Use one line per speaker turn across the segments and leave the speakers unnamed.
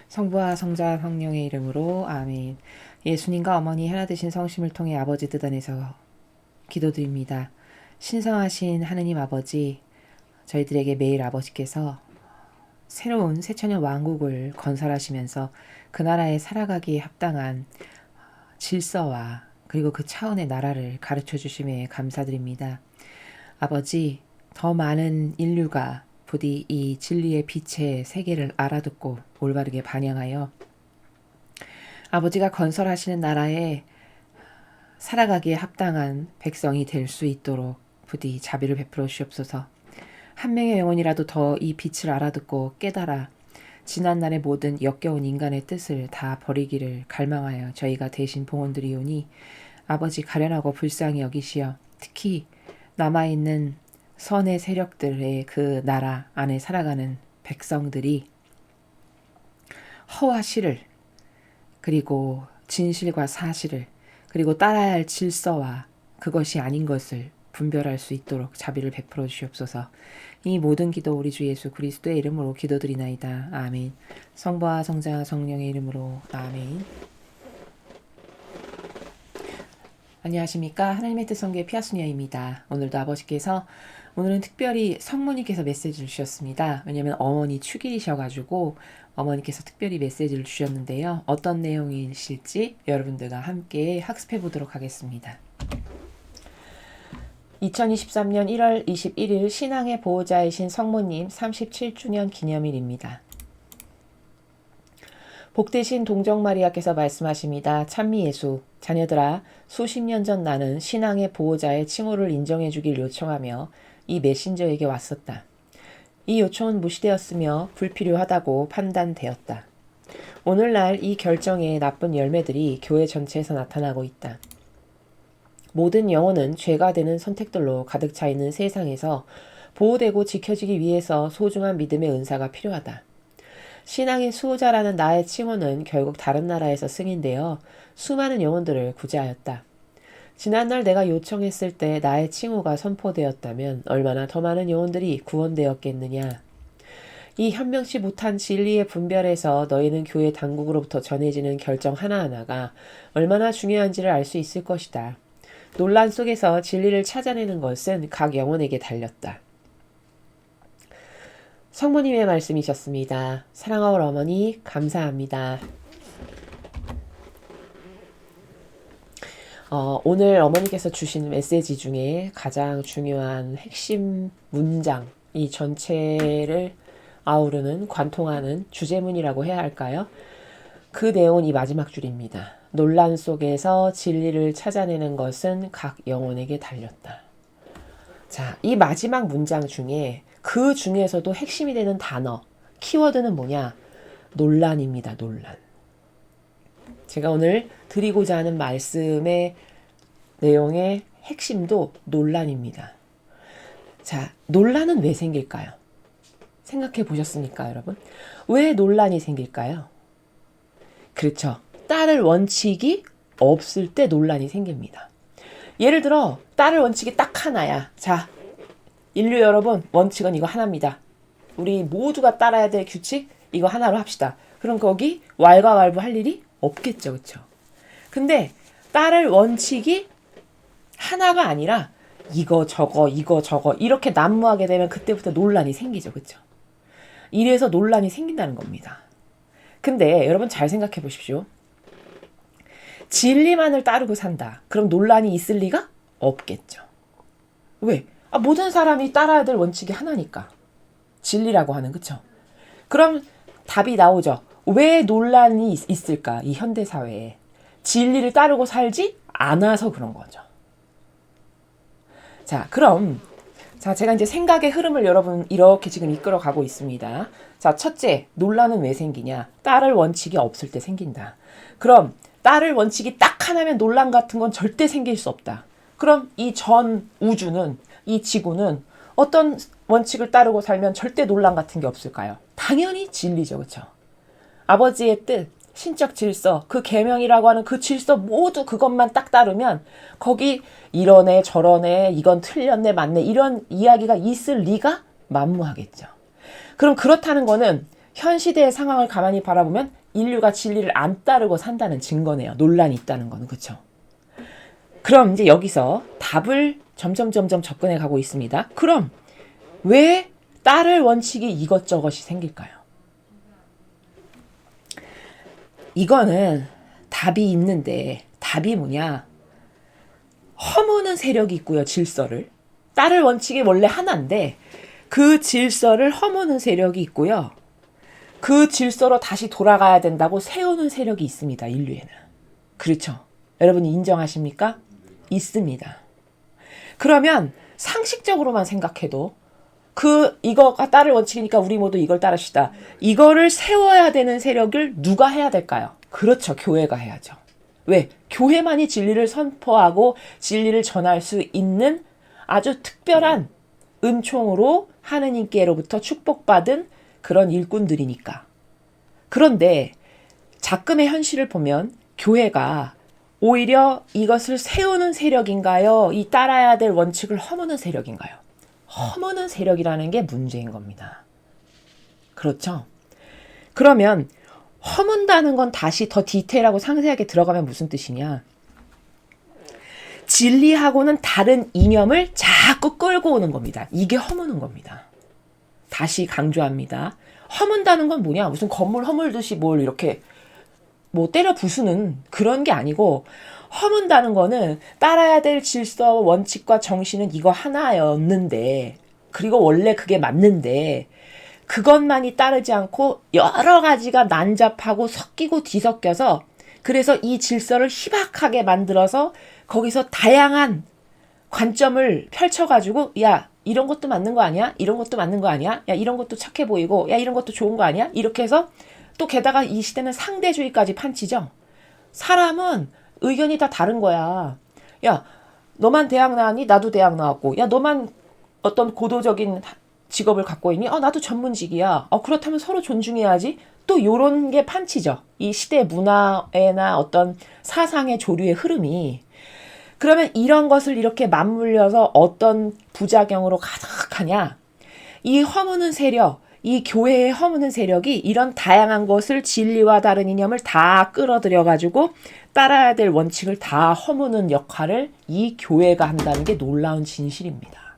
성부와 성자 성령의 이름으로 아멘. 예수님과 어머니 하나 되신 성심을 통해 아버지 뜻 안에서 기도드립니다. 신성하신 하느님 아버지, 저희들에게 매일 아버지께서 새로운 새천년 왕국을 건설하시면서 그 나라에 살아가기에 합당한 질서와 그리고 그 차원의 나라를 가르쳐 주심에 감사드립니다. 아버지, 더 많은 인류가 부디 이 진리의 빛의 세계를 알아듣고 올바르게 반영하여 아버지가 건설하시는 나라에 살아가기에 합당한 백성이 될 수 있도록 부디 자비를 베풀어 주시옵소서. 한 명의 영혼이라도 더 이 빛을 알아듣고 깨달아 지난날의 모든 역겨운 인간의 뜻을 다 버리기를 갈망하여 저희가 대신 봉헌드리오니 아버지 가련하고 불쌍히 여기시어 특히 남아있는 선의 세력들의 그 나라 안에 살아가는 백성들이 허와 실을 그리고 진실과 사실을 그리고 따라야 할 질서와 그것이 아닌 것을 분별할 수 있도록 자비를 베풀어 주시옵소서. 이 모든 기도 우리 주 예수 그리스도의 이름으로 기도드리나이다. 아멘. 성부와 성자 성령의 이름으로 아멘. 안녕하십니까. 하나님의 뜻 성교의 피아수니아입니다. 오늘도 아버지께서 오늘은 특별히 성모님께서 메시지를 주셨습니다. 왜냐하면 어머니 축일이셔가지고 어머니께서 특별히 메시지를 주셨는데요. 어떤 내용이실지 여러분들과 함께 학습해 보도록 하겠습니다. 2023년 1월 21일 신앙의 보호자이신 성모님 37주년 기념일입니다. 복되신 동정마리아께서 말씀하십니다. 찬미예수, 자녀들아, 수십 년 전 나는 신앙의 보호자의 칭호를 인정해 주길 요청하며 이 메신저에게 왔었다. 이 요청은 무시되었으며 불필요하다고 판단되었다. 오늘날 이 결정의 나쁜 열매들이 교회 전체에서 나타나고 있다. 모든 영혼은 죄가 되는 선택들로 가득 차 있는 세상에서 보호되고 지켜지기 위해서 소중한 믿음의 은사가 필요하다. 신앙의 수호자라는 나의 칭호는 결국 다른 나라에서 승인되어 수많은 영혼들을 구제하였다. 지난날 내가 요청했을 때 나의 칭호가 선포되었다면 얼마나 더 많은 영혼들이 구원되었겠느냐. 이 현명치 못한 진리의 분별에서 너희는 교회 당국으로부터 전해지는 결정 하나하나가 얼마나 중요한지를 알 수 있을 것이다. 논란 속에서 진리를 찾아내는 것은 각 영혼에게 달렸다. 성모님의 말씀이셨습니다. 사랑하는 어머니 감사합니다. 오늘 어머니께서 주신 메시지 중에 가장 중요한 핵심 문장, 이 전체를 아우르는 관통하는 주제문이라고 해야 할까요? 그 내용은 이 마지막 줄입니다. 논란 속에서 진리를 찾아내는 것은 각 영혼에게 달렸다. 자, 이 마지막 문장 중에 그 중에서도 핵심이 되는 단어, 키워드는 뭐냐? 논란입니다. 논란. 제가 오늘 드리고자 하는 말씀의 내용의 핵심도 논란입니다. 자, 논란은 왜 생길까요? 생각해 보셨습니까, 여러분? 왜 논란이 생길까요? 그렇죠. 따를 원칙이 없을 때 논란이 생깁니다. 예를 들어 따를 원칙이 딱 하나야. 자, 인류 여러분, 원칙은 이거 하나입니다. 우리 모두가 따라야 될 규칙 이거 하나로 합시다. 그럼 거기 왈가왈부 할 일이 없겠죠. 그렇죠? 근데 따를 원칙이 하나가 아니라 이거 저거 이렇게 난무하게 되면 그때부터 논란이 생기죠. 그렇죠? 이래서 논란이 생긴다는 겁니다. 근데 여러분 잘 생각해 보십시오. 진리만을 따르고 산다. 그럼 논란이 있을 리가 없겠죠. 왜? 모든 사람이 따라야 될 원칙이 하나니까. 진리라고 하는, 그쵸? 그럼 답이 나오죠. 왜 논란이 있을까? 이 현대사회에. 진리를 따르고 살지 않아서 그런 거죠. 자, 그럼 제가 이제 생각의 흐름을 여러분 이렇게 지금 이끌어 가고 있습니다. 자, 첫째, 논란은 왜 생기냐? 따를 원칙이 없을 때 생긴다. 그럼 따를 원칙이 딱 하나면 논란 같은 건 절대 생길 수 없다. 그럼 이 전 우주는, 이 지구는 어떤 원칙을 따르고 살면 절대 논란 같은 게 없을까요? 당연히 진리죠. 그렇죠? 아버지의 뜻, 신적 질서, 그 계명이라고 하는 그 질서 모두 그것만 딱 따르면 거기 이러네 저러네 이건 틀렸네 맞네 이런 이야기가 있을 리가 만무하겠죠. 그럼 그렇다는 거는 현 시대의 상황을 가만히 바라보면 인류가 진리를 안 따르고 산다는 증거네요. 논란이 있다는 거는. 그렇죠? 그럼 이제 여기서 답을 점점 접근해 가고 있습니다. 그럼 왜 따를 원칙이 이것저것이 생길까요? 이거는 답이 있는데 답이 뭐냐? 허무는 세력이 있고요. 질서를. 따를 원칙이 원래 하나인데 그 질서를 허무는 세력이 있고요. 그 질서로 다시 돌아가야 된다고 세우는 세력이 있습니다. 인류에는. 그렇죠? 여러분이 인정하십니까? 있습니다. 그러면 상식적으로만 생각해도 이거가 따를 원칙이니까 우리 모두 이걸 따릅시다. 이거를 세워야 되는 세력을 누가 해야 될까요? 그렇죠. 교회가 해야죠. 왜? 교회만이 진리를 선포하고 진리를 전할 수 있는 아주 특별한 은총으로 하느님께로부터 축복받은 그런 일꾼들이니까. 그런데 작금의 현실을 보면 교회가 오히려 이것을 세우는 세력인가요? 이 따라야 될 원칙을 허무는 세력인가요? 허무는 세력이라는 게 문제인 겁니다. 그렇죠? 그러면 허문다는 건 다시 더 디테일하고 상세하게 들어가면 무슨 뜻이냐? 진리하고는 다른 이념을 자꾸 끌고 오는 겁니다. 이게 허무는 겁니다. 다시 강조합니다. 허문다는 건 뭐냐? 무슨 건물 허물듯이 뭘 이렇게 뭐 때려 부수는 그런 게 아니고, 허문다는 거는 따라야 될 질서, 원칙과 정신은 이거 하나였는데, 그리고 원래 그게 맞는데 그것만이 따르지 않고 여러 가지가 난잡하고 섞이고 뒤섞여서, 그래서 이 질서를 희박하게 만들어서 거기서 다양한 관점을 펼쳐가지고, 야 이런 것도 맞는 거 아니야? 이런 것도 맞는 거 아니야? 야 이런 것도 착해 보이고, 야 이런 것도 좋은 거 아니야? 이렇게 해서 또 게다가 이 시대는 상대주의까지 판치죠. 사람은 의견이 다 다른 거야. 야 너만 대학 나왔니? 나도 대학 나왔고. 야 너만 어떤 고도적인 직업을 갖고 있니? 나도 전문직이야. 그렇다면 서로 존중해야지. 또 요런 게 판치죠. 이 시대 문화나 어떤 사상의 조류의 흐름이. 그러면 이런 것을 이렇게 맞물려서 어떤 부작용으로 가득하냐? 이 허무는 세력, 이 교회의 허무는 세력이 이런 다양한 것을 진리와 다른 이념을 다 끌어들여가지고 따라야 될 원칙을 다 허무는 역할을 이 교회가 한다는 게 놀라운 진실입니다.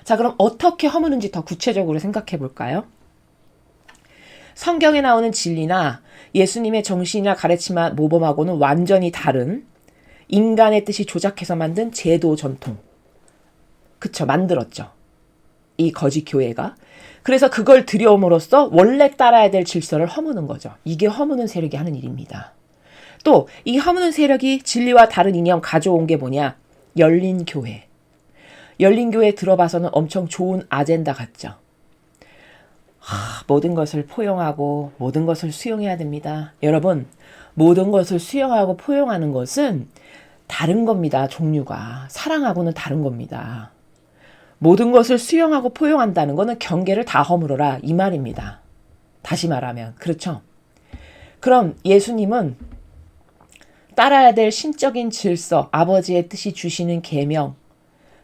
자, 그럼 어떻게 허무는지 더 구체적으로 생각해 볼까요? 성경에 나오는 진리나 예수님의 정신이나 가르침과 모범하고는 완전히 다른 인간의 뜻이 조작해서 만든 제도 전통. 그쵸, 만들었죠. 이 거짓 교회가. 그래서 그걸 들여옴으로써 원래 따라야 될 질서를 허무는 거죠. 이게 허무는 세력이 하는 일입니다. 또 이 허무는 세력이 진리와 다른 이념 가져온 게 뭐냐? 열린 교회. 열린 교회 들어봐서는 엄청 좋은 아젠다 같죠. 모든 것을 포용하고 모든 것을 수용해야 됩니다. 여러분, 모든 것을 수용하고 포용하는 것은 다른 겁니다. 종류가. 사랑하고는 다른 겁니다. 모든 것을 수용하고 포용한다는 것은 경계를 다 허물어라 이 말입니다. 다시 말하면. 그렇죠? 그럼 예수님은 따라야 될 신적인 질서, 아버지의 뜻이 주시는 계명,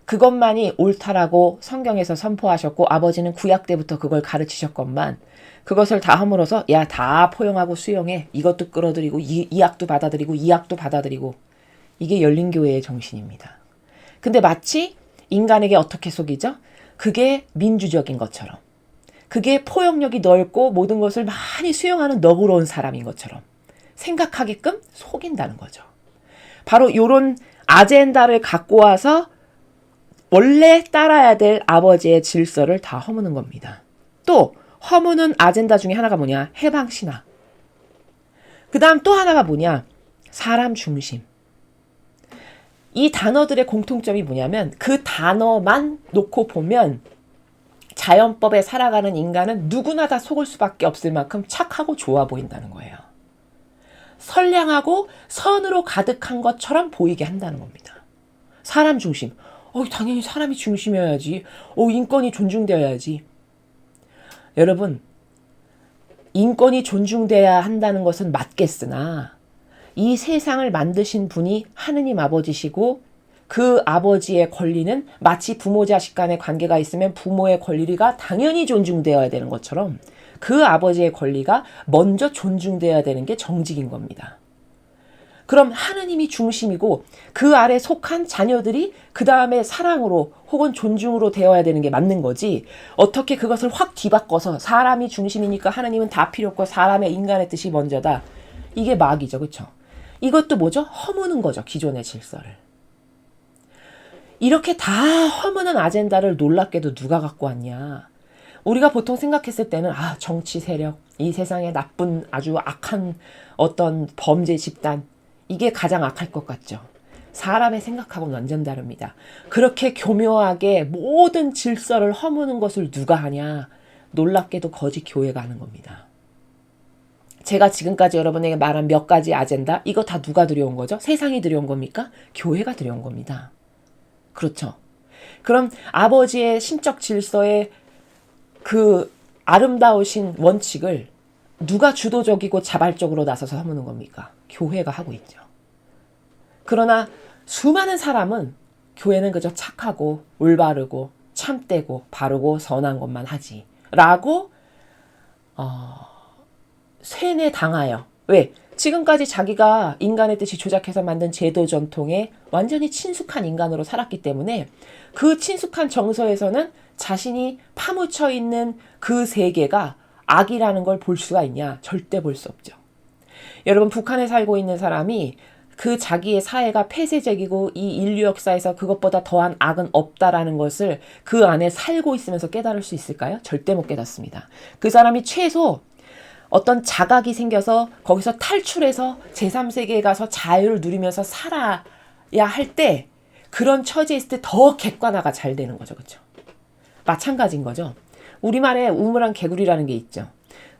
그것만이 옳다라고 성경에서 선포하셨고, 아버지는 구약 때부터 그걸 가르치셨건만 그것을 다 허물어서 야 다 포용하고 수용해. 이것도 끌어들이고 이 약도 받아들이고 이 약도 받아들이고. 이게 열린교회의 정신입니다. 근데 마치 인간에게 어떻게 속이죠? 그게 민주적인 것처럼, 그게 포용력이 넓고 모든 것을 많이 수용하는 너그러운 사람인 것처럼 생각하게끔 속인다는 거죠. 바로 이런 아젠다를 갖고 와서 원래 따라야 될 아버지의 질서를 다 허무는 겁니다. 또 허무는 아젠다 중에 하나가 뭐냐? 해방신화. 그 다음 또 하나가 뭐냐? 사람 중심. 이 단어들의 공통점이 뭐냐면 그 단어만 놓고 보면 자연법에 살아가는 인간은 누구나 다 속을 수밖에 없을 만큼 착하고 좋아 보인다는 거예요. 선량하고 선으로 가득한 것처럼 보이게 한다는 겁니다. 사람 중심. 당연히 사람이 중심이어야지. 인권이 존중되어야지. 여러분, 인권이 존중돼야 한다는 것은 맞겠으나 이 세상을 만드신 분이 하느님 아버지시고 그 아버지의 권리는 마치 부모 자식 간의 관계가 있으면 부모의 권리가 당연히 존중되어야 되는 것처럼 그 아버지의 권리가 먼저 존중되어야 되는 게 정직인 겁니다. 그럼 하느님이 중심이고 그 아래 속한 자녀들이 그 다음에 사랑으로 혹은 존중으로 되어야 되는 게 맞는 거지, 어떻게 그것을 확 뒤바꿔서 사람이 중심이니까 하느님은 다 필요 없고 사람의 인간의 뜻이 먼저다. 이게 마귀죠. 그렇죠? 이것도 뭐죠? 허무는 거죠. 기존의 질서를. 이렇게 다 허무는 아젠다를 놀랍게도 누가 갖고 왔냐. 우리가 보통 생각했을 때는 정치 세력, 이 세상에 나쁜 아주 악한 어떤 범죄 집단, 이게 가장 악할 것 같죠. 사람의 생각하고는 완전 다릅니다. 그렇게 교묘하게 모든 질서를 허무는 것을 누가 하냐. 놀랍게도 거짓 교회가 하는 겁니다. 제가 지금까지 여러분에게 말한 몇 가지 아젠다, 이거 다 누가 들여온 거죠? 세상이 들여온 겁니까? 교회가 들여온 겁니다. 그렇죠. 그럼 아버지의 신적 질서의 그 아름다우신 원칙을 누가 주도적이고 자발적으로 나서서 허무는 겁니까? 교회가 하고 있죠. 그러나 수많은 사람은 교회는 그저 착하고 올바르고 참되고 바르고 선한 것만 하지 라고 세뇌당하여. 왜? 지금까지 자기가 인간의 뜻이 조작해서 만든 제도 전통에 완전히 친숙한 인간으로 살았기 때문에 그 친숙한 정서에서는 자신이 파묻혀 있는 그 세계가 악이라는 걸 볼 수가 있냐? 절대 볼 수 없죠. 여러분, 북한에 살고 있는 사람이 그 자기의 사회가 폐쇄적이고 이 인류 역사에서 그것보다 더한 악은 없다라는 것을 그 안에 살고 있으면서 깨달을 수 있을까요? 절대 못 깨닫습니다. 그 사람이 최소 어떤 자각이 생겨서 거기서 탈출해서 제3세계에 가서 자유를 누리면서 살아야 할 때, 그런 처지에 있을 때 더 객관화가 잘 되는 거죠. 그렇죠? 마찬가지인 거죠. 우리말에 우물안 개구리라는 게 있죠.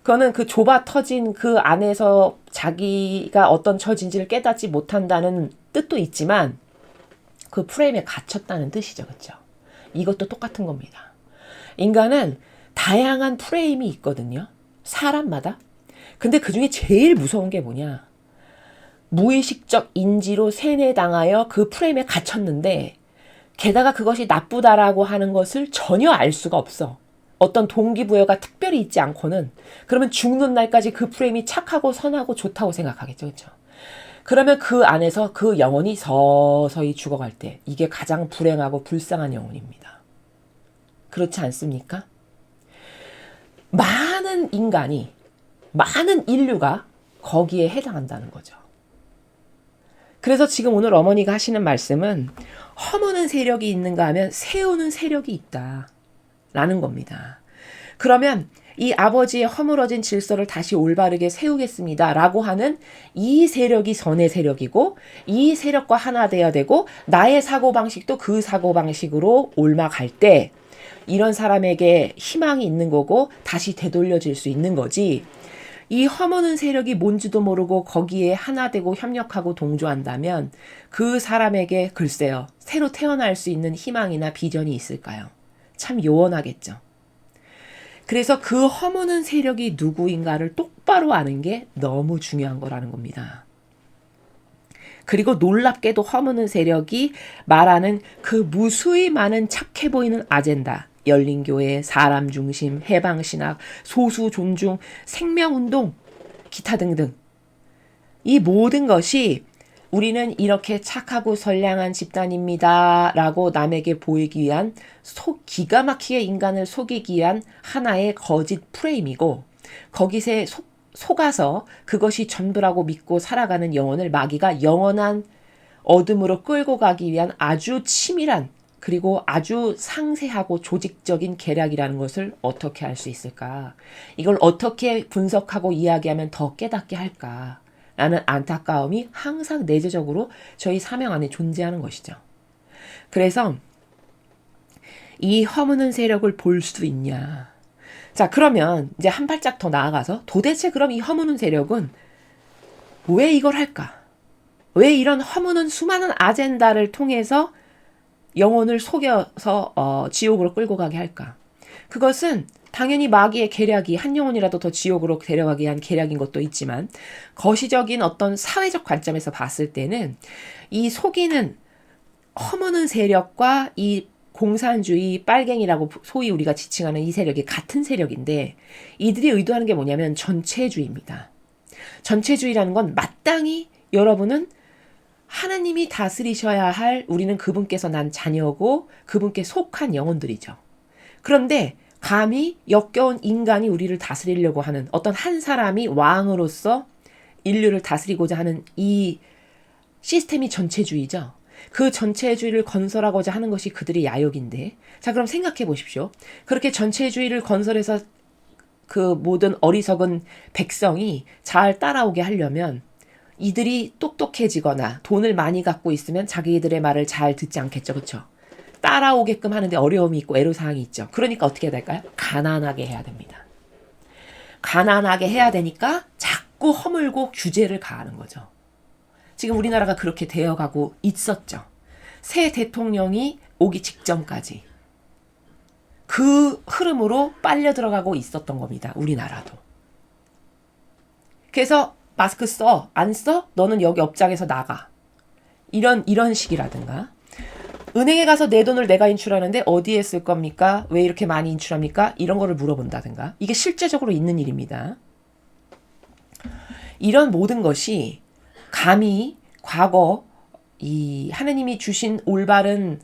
그거는 그 좁아 터진 그 안에서 자기가 어떤 처지인지를 깨닫지 못한다는 뜻도 있지만 그 프레임에 갇혔다는 뜻이죠. 그렇죠? 이것도 똑같은 겁니다. 인간은 다양한 프레임이 있거든요. 사람마다. 근데 그중에 제일 무서운 게 뭐냐? 무의식적 인지로 세뇌당하여 그 프레임에 갇혔는데 게다가 그것이 나쁘다라고 하는 것을 전혀 알 수가 없어. 어떤 동기부여가 특별히 있지 않고는. 그러면 죽는 날까지 그 프레임이 착하고 선하고 좋다고 생각하겠죠. 그렇죠? 그러면 그 안에서 그 영혼이 서서히 죽어갈 때 이게 가장 불행하고 불쌍한 영혼입니다. 그렇지 않습니까? 많은 인간이, 많은 인류가 거기에 해당한다는 거죠. 그래서 지금 오늘 어머니가 하시는 말씀은 허무는 세력이 있는가 하면 세우는 세력이 있다라는 겁니다. 그러면 이 아버지의 허물어진 질서를 다시 올바르게 세우겠습니다 라고 하는 이 세력이 선의 세력이고, 이 세력과 하나 되어야 되고, 나의 사고방식도 그 사고방식으로 옮아갈 때 이런 사람에게 희망이 있는 거고 다시 되돌려질 수 있는 거지, 이 허무는 세력이 뭔지도 모르고 거기에 하나 되고 협력하고 동조한다면 그 사람에게 글쎄요, 새로 태어날 수 있는 희망이나 비전이 있을까요? 참 요원하겠죠. 그래서 그 허무는 세력이 누구인가를 똑바로 아는 게 너무 중요한 거라는 겁니다. 그리고 놀랍게도 허무는 세력이 말하는 그 무수히 많은 착해 보이는 아젠다, 열린교회, 사람 중심, 해방신학, 소수 존중, 생명운동, 기타 등등, 이 모든 것이 우리는 이렇게 착하고 선량한 집단입니다 라고 남에게 보이기 위한 기가 막히게 인간을 속이기 위한 하나의 거짓 프레임이고, 거기서 속아서 그것이 전부라고 믿고 살아가는 영혼을 마귀가 영원한 어둠으로 끌고 가기 위한 아주 치밀한, 그리고 아주 상세하고 조직적인 계략이라는 것을 어떻게 알 수 있을까? 이걸 어떻게 분석하고 이야기하면 더 깨닫게 할까? 라는 안타까움이 항상 내재적으로 저희 사명 안에 존재하는 것이죠. 그래서 이 허무는 세력을 볼 수 있냐? 자, 그러면 이제 한 발짝 더 나아가서 도대체 그럼 이 허무는 세력은 왜 이걸 할까? 왜 이런 허무는 수많은 아젠다를 통해서 영혼을 속여서 지옥으로 끌고 가게 할까? 그것은 당연히 마귀의 계략이 한 영혼이라도 더 지옥으로 데려가기 위한 계략인 것도 있지만, 거시적인 어떤 사회적 관점에서 봤을 때는 이 속이는 허무는 세력과 이 공산주의 빨갱이라고 소위 우리가 지칭하는 이 세력이 같은 세력인데 이들이 의도하는 게 뭐냐면 전체주의입니다. 전체주의라는 건 마땅히 여러분은 하나님이 다스리셔야 할 우리는 그분께서 난 자녀고 그분께 속한 영혼들이죠. 그런데 감히 역겨운 인간이 우리를 다스리려고 하는 어떤 한 사람이 왕으로서 인류를 다스리고자 하는 이 시스템이 전체주의죠. 그 전체주의를 건설하고자 하는 것이 그들의 야욕인데, 자, 그럼 생각해 보십시오. 그렇게 전체주의를 건설해서 그 모든 어리석은 백성이 잘 따라오게 하려면 이들이 똑똑해지거나 돈을 많이 갖고 있으면 자기들의 말을 잘 듣지 않겠죠. 그렇죠? 따라오게끔 하는데 어려움이 있고 애로사항이 있죠. 그러니까 어떻게 해야 될까요? 가난하게 해야 됩니다. 가난하게 해야 되니까 자꾸 허물고 규제를 가하는 거죠. 지금 우리나라가 그렇게 되어가고 있었죠. 새 대통령이 오기 직전까지 그 흐름으로 빨려 들어가고 있었던 겁니다. 우리나라도. 그래서 마스크 써, 안 써? 너는 여기 업장에서 나가. 이런 식이라든가. 은행에 가서 내 돈을 내가 인출하는데 어디에 쓸 겁니까? 왜 이렇게 많이 인출합니까? 이런 거를 물어본다든가. 이게 실제적으로 있는 일입니다. 이런 모든 것이 감히 과거 이 하나님이 주신 올바른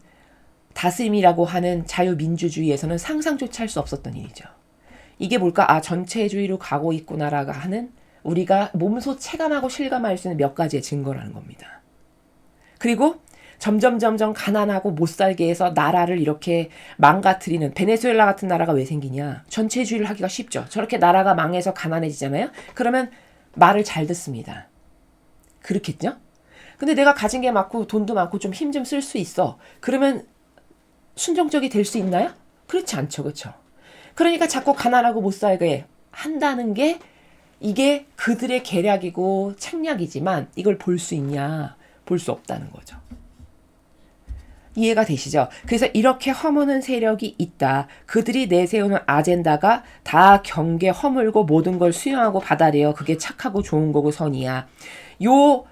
다스림이라고 하는 자유민주주의에서는 상상조차 할 수 없었던 일이죠. 이게 뭘까? 아, 전체주의로 가고 있구나라고 하는 우리가 몸소 체감하고 실감할 수 있는 몇 가지의 증거라는 겁니다. 그리고 점점 가난하고 못 살게 해서 나라를 이렇게 망가뜨리는 베네수엘라 같은 나라가 왜 생기냐? 전체주의를 하기가 쉽죠. 저렇게 나라가 망해서 가난해지잖아요. 그러면 말을 잘 듣습니다. 그렇겠죠? 근데 내가 가진 게 많고 돈도 많고 좀 힘 좀 쓸 수 있어. 그러면 순종적이 될 수 있나요? 그렇지 않죠. 그렇죠? 그러니까 자꾸 가난하고 못 살게 한다는 게 이게 그들의 계략이고 책략이지만 이걸 볼 수 있냐? 볼 수 없다는 거죠. 이해가 되시죠? 그래서 이렇게 허무는 세력이 있다. 그들이 내세우는 아젠다가 다 경계 허물고 모든 걸 수용하고 받아들여. 그게 착하고 좋은 거고 선이야. 요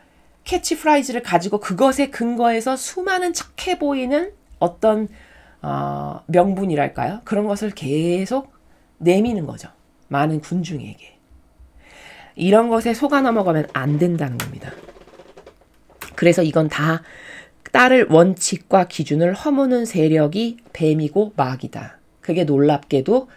캐치프라이즈를 가지고 그것에 근거해서 수많은 착해 보이는 어떤 명분이랄까요? 그런 것을 계속 내미는 거죠. 많은 군중에게. 이런 것에 속아 넘어가면 안 된다는 겁니다. 그래서 이건 다 따를 원칙과 기준을 허무는 세력이 뱀이고 마귀다. 그게 놀랍게도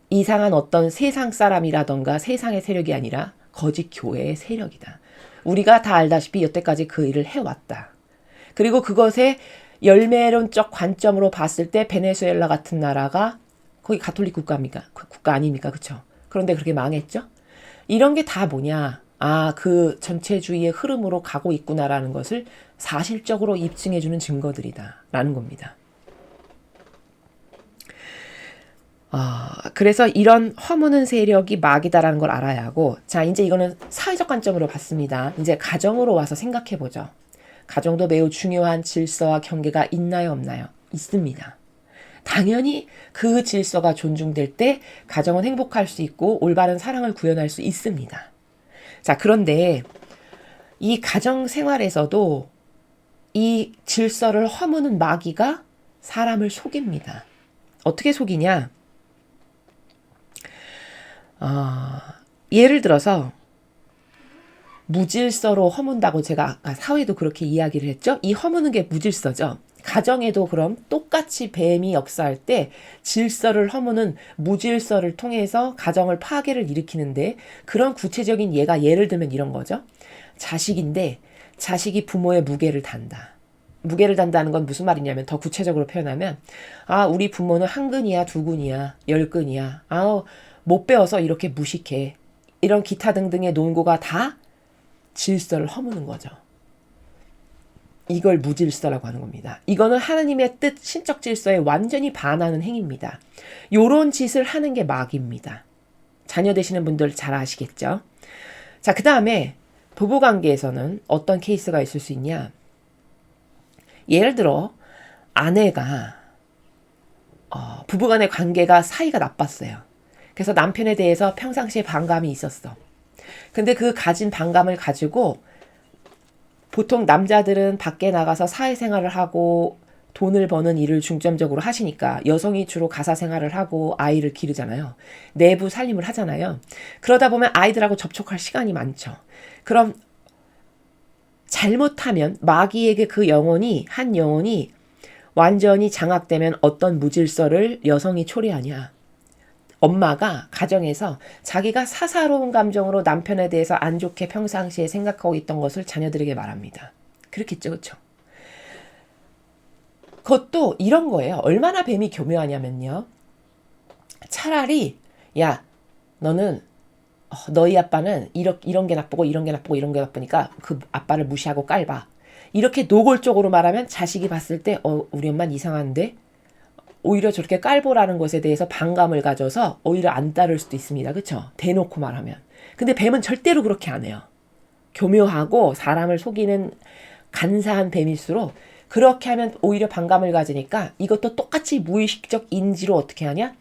이상한 어떤 세상 사람이라던가 세상의 세력이 아니라 거짓 교회의 세력이다. 우리가 다 알다시피 여태까지 그 일을 해왔다. 그리고 그것의 열매론적 관점으로 봤을 때 베네수엘라 같은 나라가 거기 가톨릭 국가입니까? 국가 아닙니까? 그렇죠? 그런데 그렇게 망했죠? 이런 게 다 뭐냐? 아, 그 전체주의의 흐름으로 가고 있구나라는 것을 사실적으로 입증해주는 증거들이다라는 겁니다. 그래서 이런 허무는 세력이 마귀다라는 걸 알아야 하고, 자, 이제 이거는 사회적 관점으로 봤습니다. 이제 가정으로 와서 생각해보죠. 가정도 매우 중요한 질서와 경계가 있나요, 없나요? 있습니다. 당연히 그 질서가 존중될 때 가정은 행복할 수 있고 올바른 사랑을 구현할 수 있습니다. 자, 그런데 이 가정 생활에서도 이 질서를 허무는 마귀가 사람을 속입니다. 어떻게 속이냐? 예를 들어서 무질서로 허문다고 제가 아까 사회도 그렇게 이야기를 했죠. 이 허무는 게 무질서죠. 가정에도 그럼 똑같이 뱀이 역사할 때 질서를 허무는 무질서를 통해서 가정을 파괴를 일으키는데, 그런 구체적인 예를 들면 이런 거죠. 자식인데 자식이 부모의 무게를 단다. 무게를 단다는 건 무슨 말이냐면, 더 구체적으로 표현하면, 아, 우리 부모는 한 근이야, 두 근이야, 열 근이야. 못 배워서 이렇게 무식해. 이런 기타 등등의 논고가 다 질서를 허무는 거죠. 이걸 무질서라고 하는 겁니다. 이거는 하나님의 뜻, 신적 질서에 완전히 반하는 행위입니다. 요런 짓을 하는 게 마귀입니다. 자녀 되시는 분들 잘 아시겠죠? 자, 그 다음에 부부관계에서는 어떤 케이스가 있을 수 있냐? 예를 들어 아내가 부부간의 관계가 사이가 나빴어요. 그래서 남편에 대해서 평상시에 반감이 있었어. 근데 그 가진 반감을 가지고 보통 남자들은 밖에 나가서 사회생활을 하고 돈을 버는 일을 중점적으로 하시니까 여성이 주로 가사 생활을 하고 아이를 기르잖아요. 내부 살림을 하잖아요. 그러다 보면 아이들하고 접촉할 시간이 많죠. 그럼 잘못하면 마귀에게 한 영혼이 완전히 장악되면 어떤 무질서를 여성이 초래하냐. 엄마가 가정에서 자기가 사사로운 감정으로 남편에 대해서 안 좋게 평상시에 생각하고 있던 것을 자녀들에게 말합니다. 그렇겠죠, 그렇죠? 그것도 이런 거예요. 얼마나 뱀이 교묘하냐면요. 차라리 야, 너는 너희 아빠는 이런 게 나쁘고 이런 게 나쁘고 이런 게 나쁘니까 그 아빠를 무시하고 깔봐. 이렇게 노골적으로 말하면 자식이 봤을 때 우리 엄마는 이상한데? 오히려 저렇게 깔보라는 것에 대해서 반감을 가져서 오히려 안 따를 수도 있습니다. 그렇죠? 대놓고 말하면. 근데 뱀은 절대로 그렇게 안 해요. 교묘하고 사람을 속이는 간사한 뱀일수록 그렇게 하면 오히려 반감을 가지니까 이것도 똑같이 무의식적 인지로 어떻게 하냐?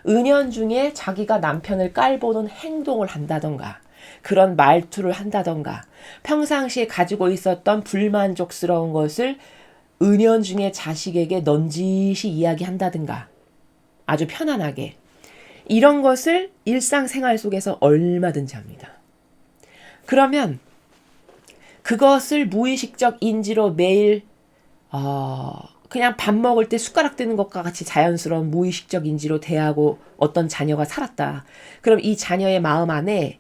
은연중에 자기가 남편을 깔보는 행동을 한다던가 그런 말투를 한다던가 평상시에 가지고 있었던 불만족스러운 것을 은연중에 자식에게 넌지시 이야기한다든가 아주 편안하게 이런 것을 일상생활 속에서 얼마든지 합니다. 그러면 그것을 무의식적 인지로 매일 그냥 밥 먹을 때 숟가락 드는 것과 같이 자연스러운 무의식적 인지로 대하고 어떤 자녀가 살았다. 그럼 이 자녀의 마음 안에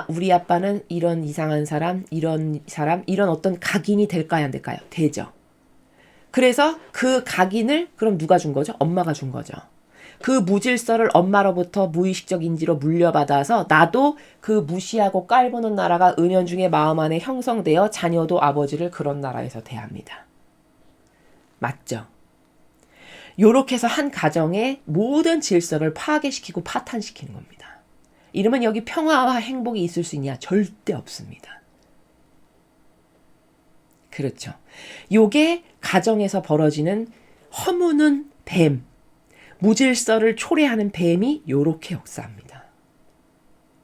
우리 아빠는 이런 이상한 사람, 이런 어떤 각인이 될까요, 안 될까요? 되죠. 그래서 그 각인을 그럼 누가 준 거죠? 엄마가 준 거죠. 그 무질서를 엄마로부터 무의식적 인지로 물려받아서 나도 그 무시하고 깔보는 나라가 은연중에 마음 안에 형성되어 자녀도 아버지를 그런 나라에서 대합니다. 맞죠? 요렇게 해서 한 가정의 모든 질서를 파괴시키고 파탄시키는 겁니다. 이러면 여기 평화와 행복이 있을 수 있냐? 절대 없습니다. 그렇죠. 요게 가정에서 벌어지는 허무는 뱀, 무질서를 초래하는 뱀이 요렇게 역사합니다.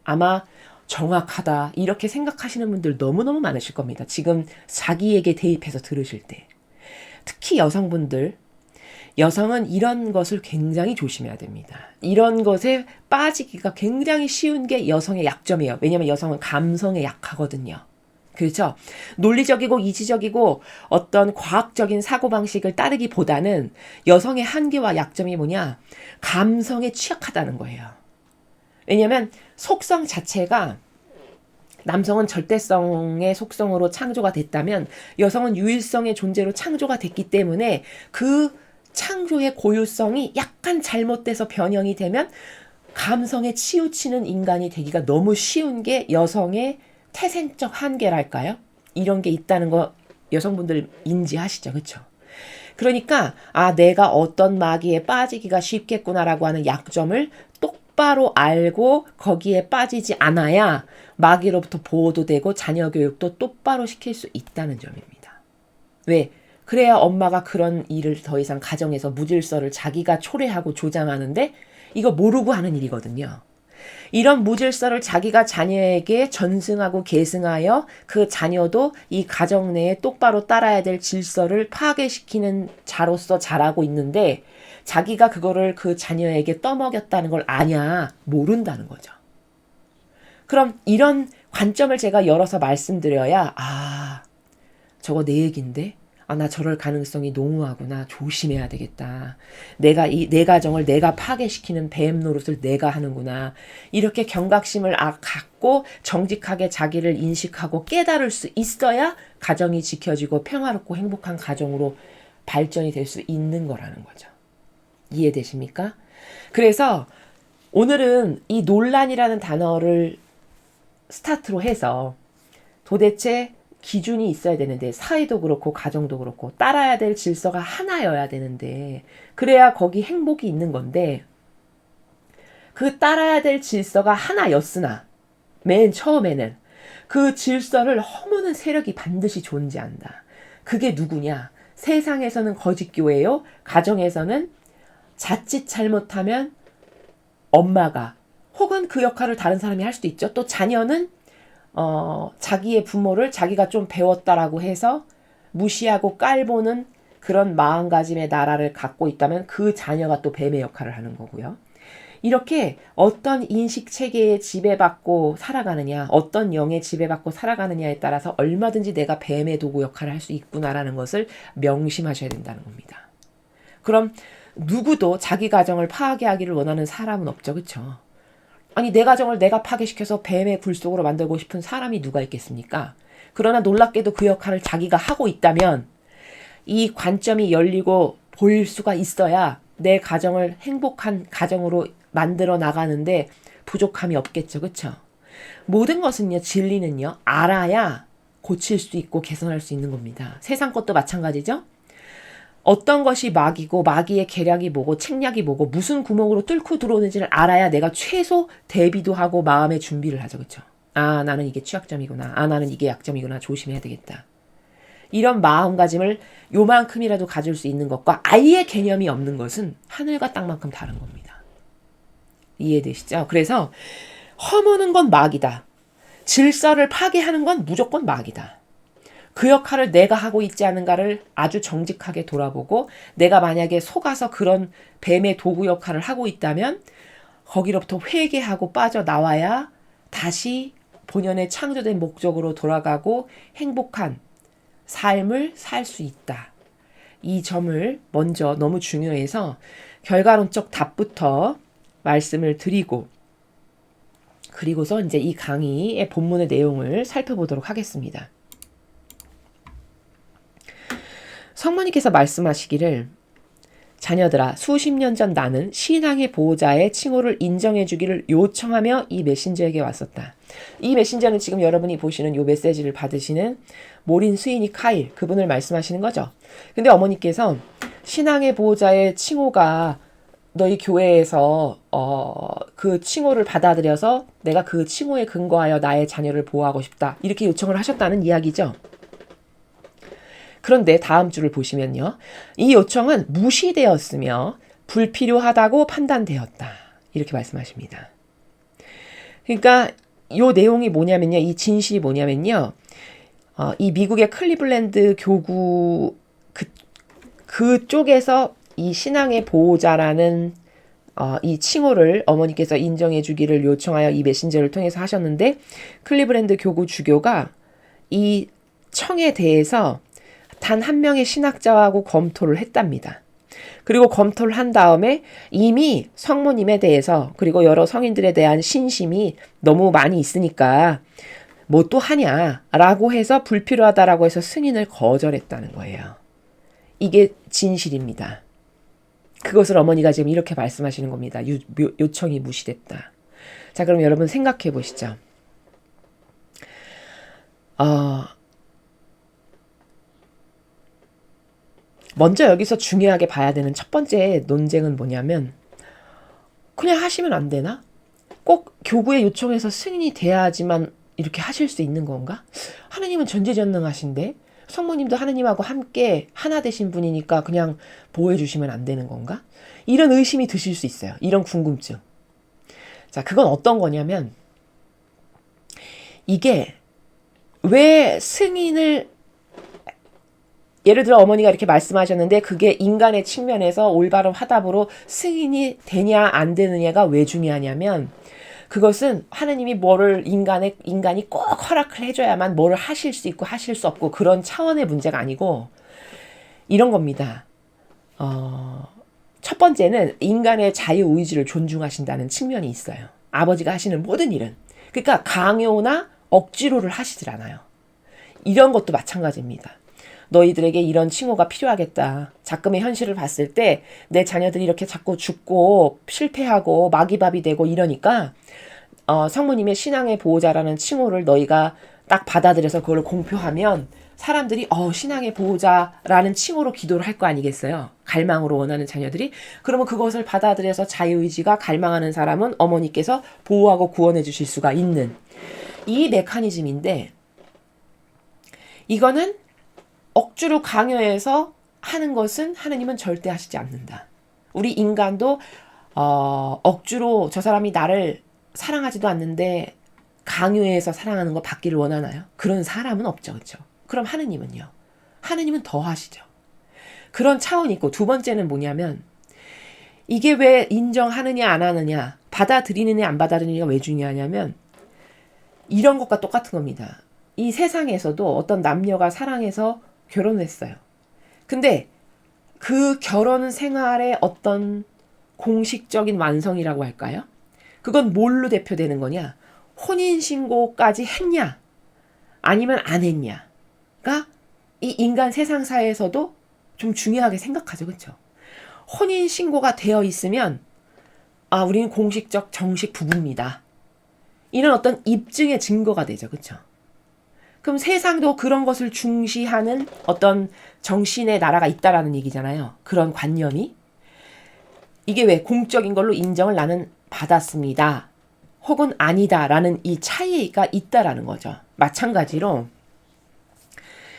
아마 정확하다 이렇게 생각하시는 분들 너무너무 많으실 겁니다. 지금 자기에게 대입해서 들으실 때. 특히 여성분들, 여성은 이런 것을 굉장히 조심해야 됩니다. 이런 것에 빠지기가 굉장히 쉬운 게 여성의 약점이에요. 왜냐하면 여성은 감성에 약하거든요. 그렇죠? 논리적이고 이지적이고 어떤 과학적인 사고방식을 따르기보다는 여성의 한계와 약점이 뭐냐? 감성에 취약하다는 거예요. 왜냐하면 속성 자체가 남성은 절대성의 속성으로 창조가 됐다면 여성은 유일성의 존재로 창조가 됐기 때문에 그 창조의 고유성이 약간 잘못돼서 변형이 되면 감성에 치우치는 인간이 되기가 너무 쉬운 게 여성의 태생적 한계랄까요? 이런 게 있다는 거 여성분들 인지하시죠? 그렇죠? 그러니까 내가 어떤 마귀에 빠지기가 쉽겠구나라고 하는 약점을 똑바로 알고 거기에 빠지지 않아야 마귀로부터 보호도 되고 자녀 교육도 똑바로 시킬 수 있다는 점입니다. 왜? 그래야 엄마가 그런 일을 더 이상 가정에서 무질서를 자기가 초래하고 조장하는데 이거 모르고 하는 일이거든요. 이런 무질서를 자기가 자녀에게 전승하고 계승하여 그 자녀도 이 가정 내에 똑바로 따라야 될 질서를 파괴시키는 자로서 자라고 있는데 자기가 그거를 그 자녀에게 떠먹였다는 걸 아냐? 모른다는 거죠. 그럼 이런 관점을 제가 열어서 말씀드려야 저거 내 얘긴데? 나 저럴 가능성이 농후하구나. 조심해야 되겠다. 내 가정을 내가 파괴시키는 뱀 노릇을 내가 하는구나. 이렇게 경각심을 갖고 정직하게 자기를 인식하고 깨달을 수 있어야 가정이 지켜지고 평화롭고 행복한 가정으로 발전이 될 수 있는 거라는 거죠. 이해되십니까? 그래서 오늘은 이 논란이라는 단어를 스타트로 해서 도대체 기준이 있어야 되는데 사회도 그렇고 가정도 그렇고 따라야 될 질서가 하나여야 되는데 그래야 거기 행복이 있는 건데 그 따라야 될 질서가 하나였으나 맨 처음에는 그 질서를 허무는 세력이 반드시 존재한다. 그게 누구냐? 세상에서는 거짓교회요. 가정에서는 자칫 잘못하면 엄마가 혹은 그 역할을 다른 사람이 할 수도 있죠. 또 자녀는 자기의 부모를 자기가 좀 배웠다라고 해서 무시하고 깔보는 그런 마음가짐의 나라를 갖고 있다면 그 자녀가 또 뱀의 역할을 하는 거고요. 이렇게 어떤 인식 체계에 지배받고 살아가느냐, 어떤 영에 지배받고 살아가느냐에 따라서 얼마든지 내가 뱀의 도구 역할을 할 수 있구나라는 것을 명심하셔야 된다는 겁니다. 그럼 누구도 자기 가정을 파괴하기를 원하는 사람은 없죠. 그렇죠? 아니 내 가정을 내가 파괴시켜서 뱀의 굴 속으로 만들고 싶은 사람이 누가 있겠습니까? 그러나 놀랍게도 그 역할을 자기가 하고 있다면 이 관점이 열리고 보일 수가 있어야 내 가정을 행복한 가정으로 만들어 나가는데 부족함이 없겠죠. 그렇죠? 모든 것은요. 진리는요. 알아야 고칠 수 있고 개선할 수 있는 겁니다. 세상 것도 마찬가지죠. 어떤 것이 마귀고 마귀의 계략이 뭐고 책략이 뭐고 무슨 구멍으로 뚫고 들어오는지를 알아야 내가 최소 대비도 하고 마음의 준비를 하죠. 그렇죠? 아 나는 이게 취약점이구나. 아 나는 이게 약점이구나. 조심해야 되겠다. 이런 마음가짐을 요만큼이라도 가질 수 있는 것과 아예 개념이 없는 것은 하늘과 땅만큼 다른 겁니다. 이해되시죠? 그래서 허무는 건 마귀다. 질서를 파괴하는 건 무조건 마귀다. 그 역할을 내가 하고 있지 않은가를 아주 정직하게 돌아보고 내가 만약에 속아서 그런 뱀의 도구 역할을 하고 있다면 거기로부터 회개하고 빠져나와야 다시 본연의 창조된 목적으로 돌아가고 행복한 삶을 살 수 있다. 이 점을 먼저 너무 중요해서 결과론적 답부터 말씀을 드리고 그리고서 이제 이 강의의 본문의 내용을 살펴보도록 하겠습니다. 성모님께서 말씀하시기를 자녀들아 수십 년 전 나는 신앙의 보호자의 칭호를 인정해 주기를 요청하며 이 메신저에게 왔었다. 이 메신저는 지금 여러분이 보시는 이 메시지를 받으시는 모린 스위니 카일 그분을 말씀하시는 거죠. 근데 어머니께서 신앙의 보호자의 칭호가 너희 교회에서 그 칭호를 받아들여서 내가 그 칭호에 근거하여 나의 자녀를 보호하고 싶다. 이렇게 요청을 하셨다는 이야기죠. 그런데 다음 줄을 보시면요. 이 요청은 무시되었으며 불필요하다고 판단되었다. 이렇게 말씀하십니다. 그러니까 이 내용이 뭐냐면요. 이 진실이 뭐냐면요. 이 미국의 클리블랜드 교구 그쪽에서 이 신앙의 보호자라는 이 칭호를 어머니께서 인정해 주기를 요청하여 이 메신저를 통해서 하셨는데 클리블랜드 교구 주교가 이 청에 대해서 단 한 명의 신학자하고 검토를 했답니다. 그리고 검토를 한 다음에 이미 성모님에 대해서 그리고 여러 성인들에 대한 신심이 너무 많이 있으니까 뭐 또 하냐라고 해서 불필요하다라고 해서 승인을 거절했다는 거예요. 이게 진실입니다. 그것을 어머니가 지금 이렇게 말씀하시는 겁니다. 요청이 무시됐다. 자, 그럼 여러분 생각해 보시죠. 먼저 여기서 중요하게 봐야 되는 첫 번째 논쟁은 뭐냐면 그냥 하시면 안 되나? 꼭 교구에 요청해서 승인이 돼야지만 이렇게 하실 수 있는 건가? 하느님은 전지전능하신데 성모님도 하느님하고 함께 하나 되신 분이니까 그냥 보호해 주시면 안 되는 건가? 이런 의심이 드실 수 있어요. 이런 궁금증. 자, 그건 어떤 거냐면 이게 왜 승인을 예를 들어 어머니가 이렇게 말씀하셨는데 그게 인간의 측면에서 올바른 화답으로 승인이 되냐 안 되느냐가 왜 중요하냐면 그것은 하느님이 뭐를 인간이 꼭 허락을 해줘야만 뭐를 하실 수 있고 하실 수 없고 그런 차원의 문제가 아니고 이런 겁니다. 첫 번째는 인간의 자유의지를 존중하신다는 측면이 있어요. 아버지가 하시는 모든 일은. 그러니까 강요나 억지로를 하시질 않아요. 이런 것도 마찬가지입니다. 너희들에게 이런 칭호가 필요하겠다. 작금의 현실을 봤을 때 내 자녀들이 이렇게 자꾸 죽고 실패하고 마귀밥이 되고 이러니까 성모님의 신앙의 보호자라는 칭호를 너희가 딱 받아들여서 그걸 공표하면 사람들이 신앙의 보호자라는 칭호로 기도를 할 거 아니겠어요. 갈망으로 원하는 자녀들이. 그러면 그것을 받아들여서 자유의지가 갈망하는 사람은 어머니께서 보호하고 구원해 주실 수가 있는 이 메커니즘인데 이거는 억지로 강요해서 하는 것은 하느님은 절대 하시지 않는다. 우리 인간도 억지로 저 사람이 나를 사랑하지도 않는데 강요해서 사랑하는 거 받기를 원하나요? 그런 사람은 없죠. 그렇죠? 그럼 하느님은요? 하느님은 더 하시죠. 그런 차원이 있고, 두 번째는 뭐냐면 이게 왜 인정하느냐 안 하느냐, 받아들이느냐 안 받아들이느냐가 왜 중요하냐면 이런 것과 똑같은 겁니다. 이 세상에서도 어떤 남녀가 사랑해서 결혼했어요. 근데 그 결혼 생활의 어떤 공식적인 완성이라고 할까요? 그건 뭘로 대표되는 거냐? 혼인신고까지 했냐? 아니면 안 했냐가 이 인간 세상사에서도 좀 중요하게 생각하죠. 그렇죠? 혼인신고가 되어 있으면 우리는 공식적 정식 부부입니다. 이런 어떤 입증의 증거가 되죠. 그렇죠? 그럼 세상도 그런 것을 중시하는 어떤 정신의 나라가 있다라는 얘기잖아요. 그런 관념이. 이게 왜 공적인 걸로 인정을 나는 받았습니다. 혹은 아니다라는 이 차이가 있다라는 거죠. 마찬가지로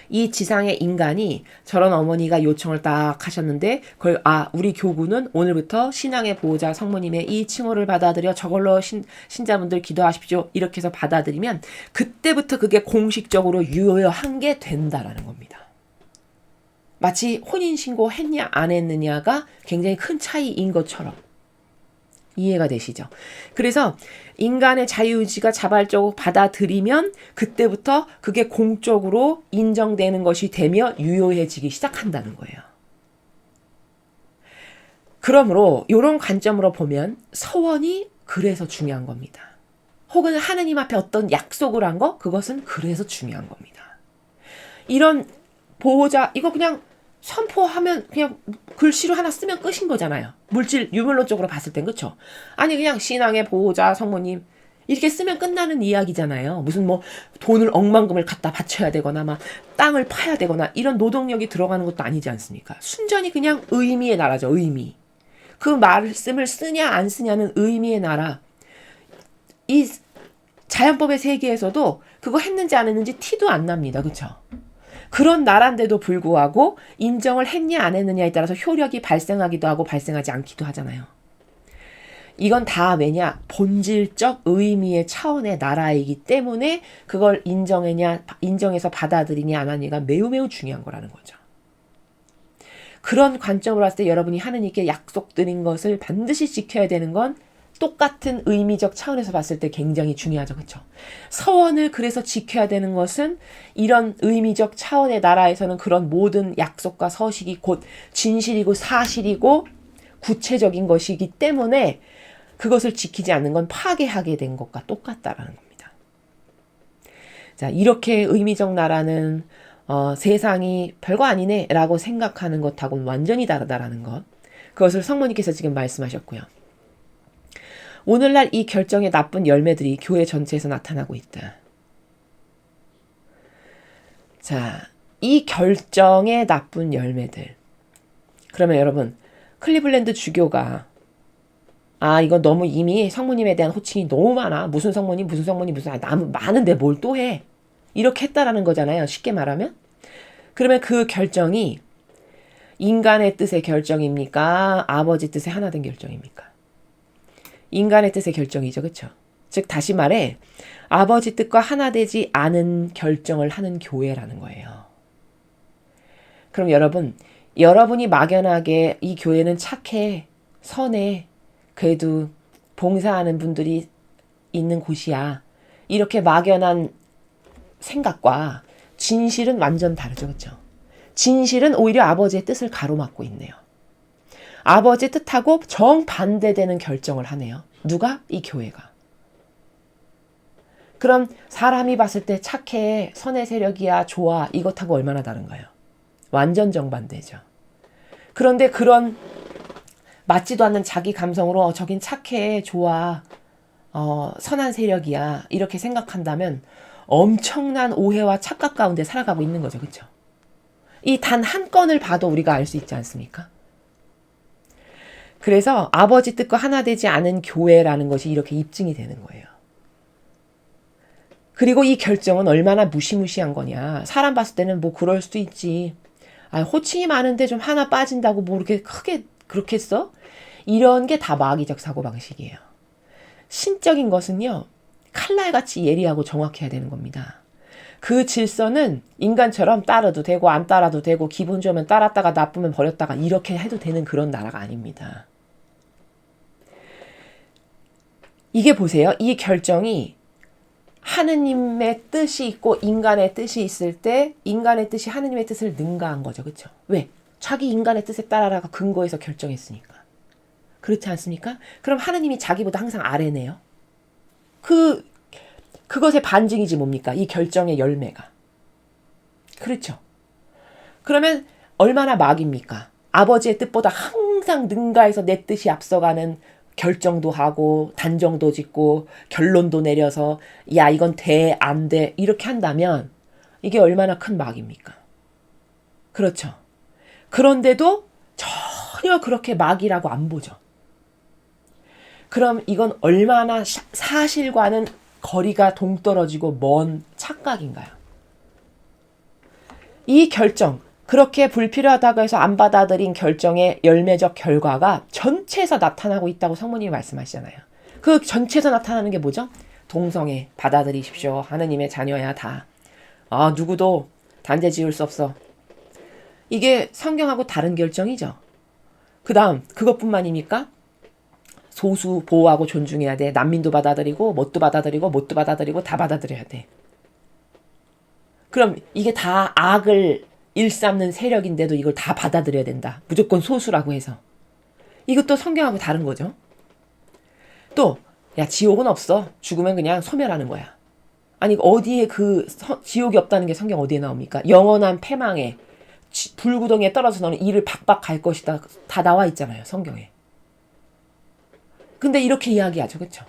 이 지상의 인간이 저런 어머니가 요청을 딱 하셨는데 그걸 우리 교구는 오늘부터 신앙의 보호자 성모님의 이 칭호를 받아들여 저걸로 신자분들 기도하십시오. 이렇게 해서 받아들이면 그때부터 그게 공식적으로 유효한 게 된다라는 겁니다. 마치 혼인신고 했냐 안 했느냐가 굉장히 큰 차이인 것처럼 이해가 되시죠? 그래서 인간의 자유의지가 자발적으로 받아들이면 그때부터 그게 공적으로 인정되는 것이 되며 유효해지기 시작한다는 거예요. 그러므로 이런 관점으로 보면 서원이 그래서 중요한 겁니다. 혹은 하느님 앞에 어떤 약속을 한 거, 그것은 그래서 중요한 겁니다. 이런 보호자, 이거 그냥 선포하면 그냥 글씨로 하나 쓰면 끝인 거잖아요. 물질, 유물론적으로 봤을 땐 그렇죠? 아니 그냥 신앙의 보호자 성모님 이렇게 쓰면 끝나는 이야기잖아요. 무슨 뭐 돈을 억만금을 갖다 바쳐야 되거나 막 땅을 파야 되거나 이런 노동력이 들어가는 것도 아니지 않습니까? 순전히 그냥 의미의 나라죠. 의미. 그 말씀을 쓰냐 안 쓰냐는 의미의 나라. 이 자연법의 세계에서도 그거 했는지 안 했는지 티도 안 납니다. 그렇죠? 그런 나라인데도 불구하고 인정을 했냐 안 했느냐에 따라서 효력이 발생하기도 하고 발생하지 않기도 하잖아요. 이건 다 왜냐? 본질적 의미의 차원의 나라이기 때문에 그걸 인정해서 받아들이냐 안 하느냐가 매우 매우 중요한 거라는 거죠. 그런 관점으로 봤을 때 여러분이 하느님께 약속드린 것을 반드시 지켜야 되는 건 똑같은 의미적 차원에서 봤을 때 굉장히 중요하죠. 그렇죠? 서원을 그래서 지켜야 되는 것은 이런 의미적 차원의 나라에서는 그런 모든 약속과 서식이 곧 진실이고 사실이고 구체적인 것이기 때문에 그것을 지키지 않는 건 파괴하게 된 것과 똑같다라는 겁니다. 자, 이렇게 의미적 나라는 세상이 별거 아니네 라고 생각하는 것하고는 완전히 다르다라는 것. 그것을 성모님께서 지금 말씀하셨고요. 오늘날 이 결정의 나쁜 열매들이 교회 전체에서 나타나고 있다. 자, 이 결정의 나쁜 열매들. 그러면 여러분, 클리블랜드 주교가 이거 너무 이미 성모님에 대한 호칭이 너무 많아. 무슨 성모님, 많은데 뭘 또 해. 이렇게 했다라는 거잖아요. 쉽게 말하면. 그러면 그 결정이 인간의 뜻의 결정입니까? 아버지 뜻에 하나 된 결정입니까? 인간의 뜻의 결정이죠. 그렇죠? 즉 다시 말해 아버지 뜻과 하나 되지 않은 결정을 하는 교회라는 거예요. 그럼 여러분이 막연하게 이 교회는 착해, 선해, 그래도 봉사하는 분들이 있는 곳이야. 이렇게 막연한 생각과 진실은 완전 다르죠. 그렇죠? 진실은 오히려 아버지의 뜻을 가로막고 있네요. 아버지의 뜻하고 정반대되는 결정을 하네요. 누가? 이 교회가. 그럼 사람이 봤을 때 착해, 선의 세력이야, 좋아, 이것하고 얼마나 다른가요? 완전 정반대죠. 그런데 그런 맞지도 않는 자기 감성으로 저긴 착해, 좋아, 선한 세력이야 이렇게 생각한다면 엄청난 오해와 착각 가운데 살아가고 있는 거죠. 그렇죠? 이 단 한 건을 봐도 우리가 알 수 있지 않습니까? 그래서 아버지 뜻과 하나 되지 않은 교회라는 것이 이렇게 입증이 되는 거예요. 그리고 이 결정은 얼마나 무시무시한 거냐. 사람 봤을 때는 뭐 그럴 수도 있지. 호칭이 많은데 좀 하나 빠진다고 뭐 이렇게 크게 그렇겠어? 이런 게 다 마귀적 사고방식이에요. 신적인 것은요. 칼날같이 예리하고 정확해야 되는 겁니다. 그 질서는 인간처럼 따라도 되고 안 따라도 되고 기분 좋으면 따랐다가 나쁘면 버렸다가 이렇게 해도 되는 그런 나라가 아닙니다. 이게 보세요. 이 결정이 하느님의 뜻이 있고 인간의 뜻이 있을 때 인간의 뜻이 하느님의 뜻을 능가한 거죠. 그렇죠? 왜? 자기 인간의 뜻에 따라라가 근거해서 결정했으니까. 그렇지 않습니까? 그럼 하느님이 자기보다 항상 아래네요. 그것의 반증이지 뭡니까? 이 결정의 열매가. 그렇죠? 그러면 얼마나 막입니까? 아버지의 뜻보다 항상 능가해서 내 뜻이 앞서가는 결정도 하고 단정도 짓고 결론도 내려서 야 이건 돼 안 돼 이렇게 한다면 이게 얼마나 큰 막입니까? 그렇죠. 그런데도 전혀 그렇게 막이라고 안 보죠. 그럼 이건 얼마나 사실과는 거리가 동떨어지고 먼 착각인가요? 이 결정, 그렇게 불필요하다고 해서 안 받아들인 결정의 열매적 결과가 전체에서 나타나고 있다고 성모님이 말씀하시잖아요. 그 전체에서 나타나는 게 뭐죠? 동성애 받아들이십시오. 하느님의 자녀야 다. 누구도 단죄 지을 수 없어. 이게 성경하고 다른 결정이죠. 그 다음 그것뿐만입니까? 소수 보호하고 존중해야 돼. 난민도 받아들이고 뭣도 받아들이고 뭣도 받아들이고 다 받아들여야 돼. 그럼 이게 다 악을 일삼는 세력인데도 이걸 다 받아들여야 된다. 무조건 소수라고 해서. 이것도 성경하고 다른 거죠. 또 야 지옥은 없어. 죽으면 그냥 소멸하는 거야. 아니 어디에 지옥이 없다는 게 성경 어디에 나옵니까? 영원한 패망에 불구덩이에 떨어져 너는 이를 박박 갈 것이다. 다 나와 있잖아요. 성경에. 근데 이렇게 이야기하죠. 그렇죠?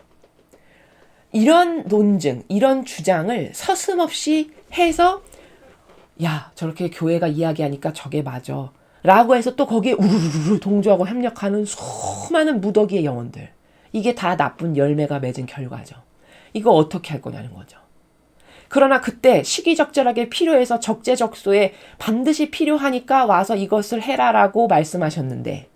이런 논증, 이런 주장을 서슴없이 해서 야 저렇게 교회가 이야기하니까 저게 맞아 라고 해서 또 거기에 우르르 동조하고 협력하는 수많은 무더기의 영혼들. 이게 다 나쁜 열매가 맺은 결과죠. 이거 어떻게 할 거냐는 거죠. 그러나 그때 시기적절하게 필요해서 적재적소에 반드시 필요하니까 와서 이것을 해라라고 말씀하셨는데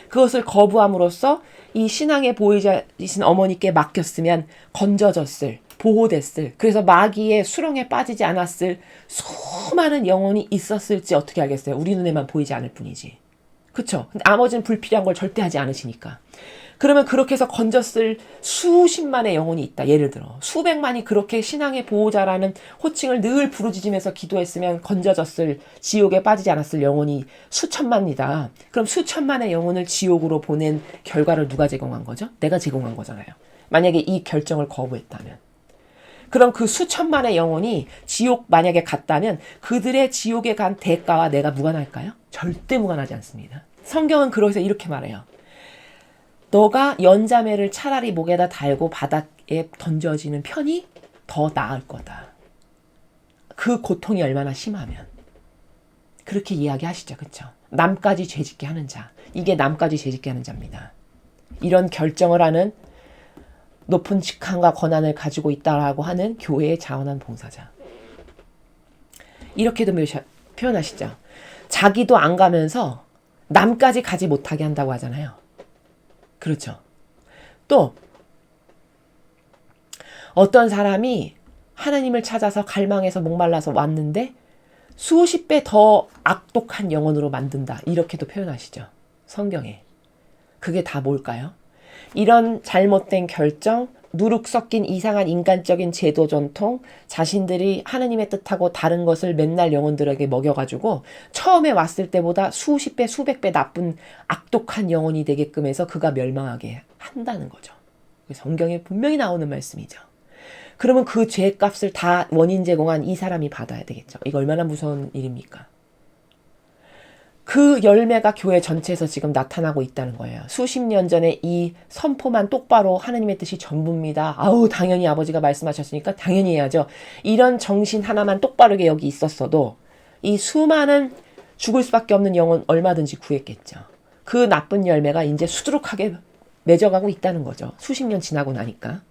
그것을 거부함으로써 이 신앙의 보호자이신 어머니께 맡겼으면 건져졌을, 보호됐을, 그래서 마귀의 수렁에 빠지지 않았을 수많은 영혼이 있었을지 어떻게 알겠어요? 우리 눈에만 보이지 않을 뿐이지. 그쵸? 근데 아버지는 불필요한 걸 절대 하지 않으시니까. 그러면 그렇게 해서 건졌을 수십만의 영혼이 있다. 예를 들어 수백만이 그렇게 신앙의 보호자라는 호칭을 늘 부르짖으면서 기도했으면 건져졌을, 지옥에 빠지지 않았을 영혼이 수천만이다. 그럼 수천만의 영혼을 지옥으로 보낸 결과를 누가 제공한 거죠? 내가 제공한 거잖아요. 만약에 이 결정을 거부했다면. 그럼 그 수천만의 영혼이 지옥 만약에 갔다면 그들의 지옥에 간 대가와 내가 무관할까요? 절대 무관하지 않습니다. 성경은 그래서 이렇게 말해요. 너가 연자매를 차라리 목에다 달고 바닥에 던져지는 편이 더 나을 거다. 그 고통이 얼마나 심하면. 그렇게 이야기하시죠. 그렇죠? 남까지 죄짓게 하는 자. 이게 남까지 죄짓게 하는 자입니다. 이런 결정을 하는 높은 직함과 권한을 가지고 있다라고 하는 교회의 자원한 봉사자. 이렇게도 표현하시죠. 자기도 안 가면서 남까지 가지 못하게 한다고 하잖아요. 그렇죠. 또 어떤 사람이 하나님을 찾아서 갈망해서 목말라서 왔는데 수십 배 더 악독한 영혼으로 만든다. 이렇게도 표현하시죠. 성경에. 그게 다 뭘까요? 이런 잘못된 결정, 누룩 섞인 이상한 인간적인 제도 전통, 자신들이 하느님의 뜻하고 다른 것을 맨날 영혼들에게 먹여가지고 처음에 왔을 때보다 수십 배, 수백 배 나쁜 악독한 영혼이 되게끔 해서 그가 멸망하게 한다는 거죠. 성경에 분명히 나오는 말씀이죠. 그러면 그 죄값을 다 원인 제공한 이 사람이 받아야 되겠죠. 이거 얼마나 무서운 일입니까? 그 열매가 교회 전체에서 지금 나타나고 있다는 거예요. 수십 년 전에 이 선포만 똑바로 하느님의 뜻이 전부입니다. 당연히 아버지가 말씀하셨으니까 당연히 해야죠. 이런 정신 하나만 똑바르게 여기 있었어도 이 수많은 죽을 수밖에 없는 영혼 얼마든지 구했겠죠. 그 나쁜 열매가 이제 수두룩하게 맺어가고 있다는 거죠. 수십 년 지나고 나니까.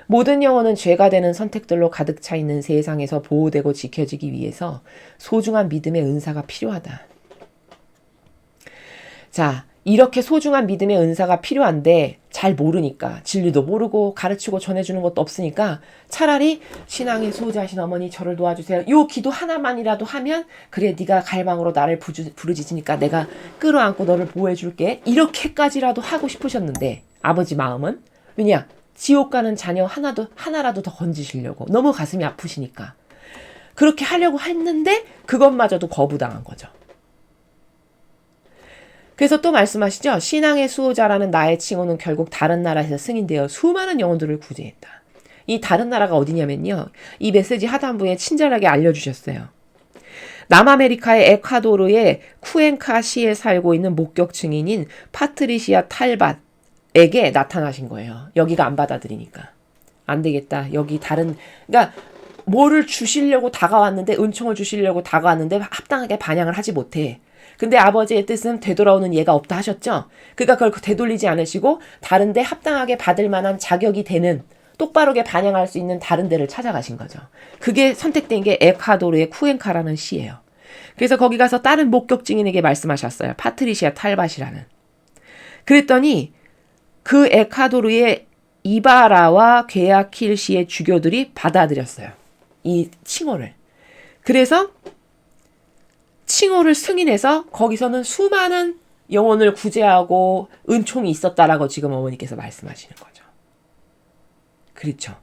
모든 영혼은 죄가 되는 선택들로 가득 차 있는 세상에서 보호되고 지켜지기 위해서 소중한 믿음의 은사가 필요하다. 자, 이렇게 소중한 믿음의 은사가 필요한데 잘 모르니까 진리도 모르고 가르치고 전해주는 것도 없으니까 차라리 신앙의 수호자이신 어머니 저를 도와주세요. 요 기도 하나만이라도 하면 그래 네가 갈망으로 나를 부르짖으니까 내가 끌어안고 너를 보호해줄게. 이렇게까지라도 하고 싶으셨는데 아버지 마음은 왜냐? 지옥 가는 자녀 하나라도 더 건지시려고 너무 가슴이 아프시니까 그렇게 하려고 했는데 그것마저도 거부당한 거죠. 그래서 또 말씀하시죠. 신앙의 수호자라는 나의 칭호는 결국 다른 나라에서 승인되어 수많은 영혼들을 구제했다. 이 다른 나라가 어디냐면요. 이 메시지 하단부에 친절하게 알려주셨어요. 남아메리카의 에콰도르의 쿠엔카시에 살고 있는 목격 증인인 파트리시아 탈밭에게 나타나신 거예요. 여기가 안 받아들이니까. 안 되겠다. 여기 그러니까 뭐를 주시려고 다가왔는데 은총을 주시려고 다가왔는데 합당하게 반영을 하지 못해. 근데 아버지의 뜻은 되돌아오는 예가 없다 하셨죠? 그러니까 그걸 되돌리지 않으시고 다른 데 합당하게 받을 만한 자격이 되는 똑바르게 반영할 수 있는 다른 데를 찾아가신 거죠. 그게 선택된 게 에콰도르의 쿠엔카라는 시예요. 그래서 거기 가서 다른 목격 증인에게 말씀하셨어요. 파트리시아 탈밭이라는. 그랬더니 그 에콰도르의 이바라와 괴야킬 시의 주교들이 받아들였어요. 이 칭호를. 그래서 칭호를 승인해서 거기서는 수많은 영혼을 구제하고 은총이 있었다라고 지금 어머니께서 말씀하시는 거죠. 그렇죠.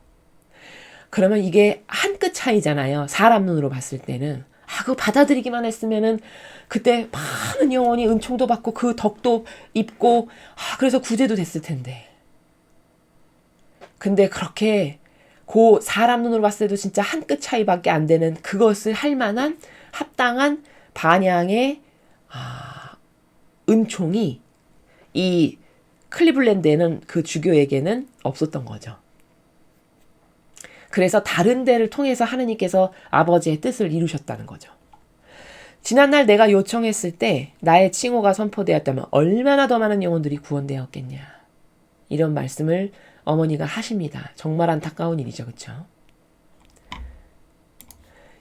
그러면 이게 한 끗 차이잖아요. 사람 눈으로 봤을 때는. 그거 받아들이기만 했으면은 그때 많은 영혼이 은총도 받고 그 덕도 입고 그래서 구제도 됐을 텐데. 근데 그렇게 사람 눈으로 봤을 때도 진짜 한 끗 차이밖에 안 되는 그것을 할 만한 합당한 반향의 은총이 이 클리블랜드에는 그 주교에게는 없었던 거죠. 그래서 다른 데를 통해서 하느님께서 아버지의 뜻을 이루셨다는 거죠. 지난날 내가 요청했을 때 나의 칭호가 선포되었다면 얼마나 더 많은 영혼들이 구원되었겠냐. 이런 말씀을 어머니가 하십니다. 정말 안타까운 일이죠. 그렇죠?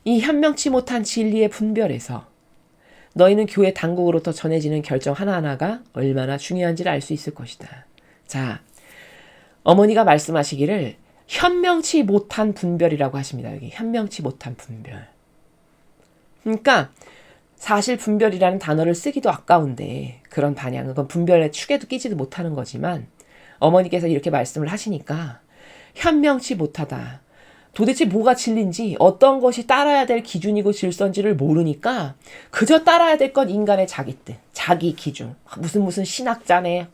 이 현명치 못한 진리의 분별에서 너희는 교회 당국으로부터 전해지는 결정 하나하나가 얼마나 중요한지를 알 수 있을 것이다. 자, 어머니가 말씀하시기를 현명치 못한 분별이라고 하십니다. 여기 현명치 못한 분별. 그러니까 사실 분별이라는 단어를 쓰기도 아까운데 그런 반향은 그건 분별의 축에도 끼지도 못하는 거지만 어머니께서 이렇게 말씀을 하시니까 현명치 못하다. 도대체 뭐가 진리인지 어떤 것이 따라야 될 기준이고 질서인지를 모르니까 그저 따라야 될 건 인간의 자기 뜻, 자기 기준. 무슨 신학자네,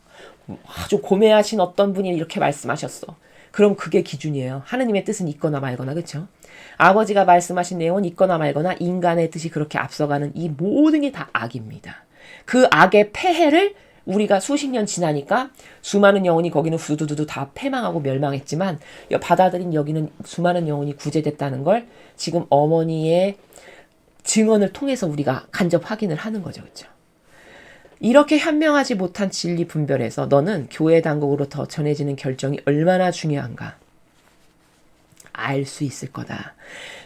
아주 고매하신 어떤 분이 이렇게 말씀하셨어. 그럼 그게 기준이에요. 하느님의 뜻은 있거나 말거나. 그렇죠? 아버지가 말씀하신 내용은 있거나 말거나 인간의 뜻이 그렇게 앞서가는 이 모든 게 다 악입니다. 그 악의 폐해를 우리가 수십 년 지나니까 수많은 영혼이 거기는 후두두두 다 패망하고 멸망했지만 받아들인 여기는 수많은 영혼이 구제됐다는 걸 지금 어머니의 증언을 통해서 우리가 간접 확인을 하는 거죠. 그렇죠? 이렇게 현명하지 못한 진리 분별에서 너는 교회 당국으로부터 전해지는 결정이 얼마나 중요한가 알 수 있을 거다.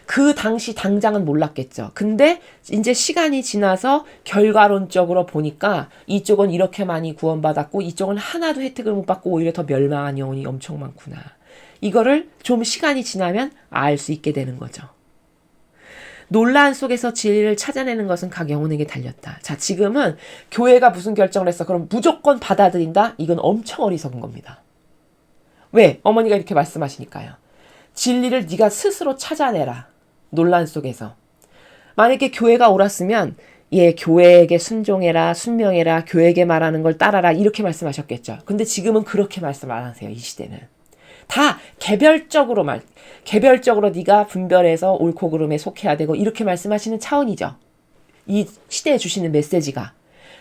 그 당시 당장은 몰랐겠죠. 근데 이제 시간이 지나서 결과론적으로 보니까 이쪽은 이렇게 많이 구원받았고 이쪽은 하나도 혜택을 못 받고 오히려 더 멸망한 영혼이 엄청 많구나. 이거를 좀 시간이 지나면 알 수 있게 되는 거죠. 논란 속에서 진리를 찾아내는 것은 각 영혼에게 달렸다. 자, 지금은 교회가 무슨 결정을 했어. 그럼 무조건 받아들인다? 이건 엄청 어리석은 겁니다. 왜? 어머니가 이렇게 말씀하시니까요. 진리를 네가 스스로 찾아내라. 논란 속에서. 만약에 교회가 옳았으면 교회에게 순종해라, 순명해라, 교회에게 말하는 걸 따라라 이렇게 말씀하셨겠죠. 근데 지금은 그렇게 말씀 안 하세요. 이 시대는. 다 개별적으로 네가 분별해서 옳고 그름에 속해야 되고 이렇게 말씀하시는 차원이죠. 이 시대에 주시는 메시지가.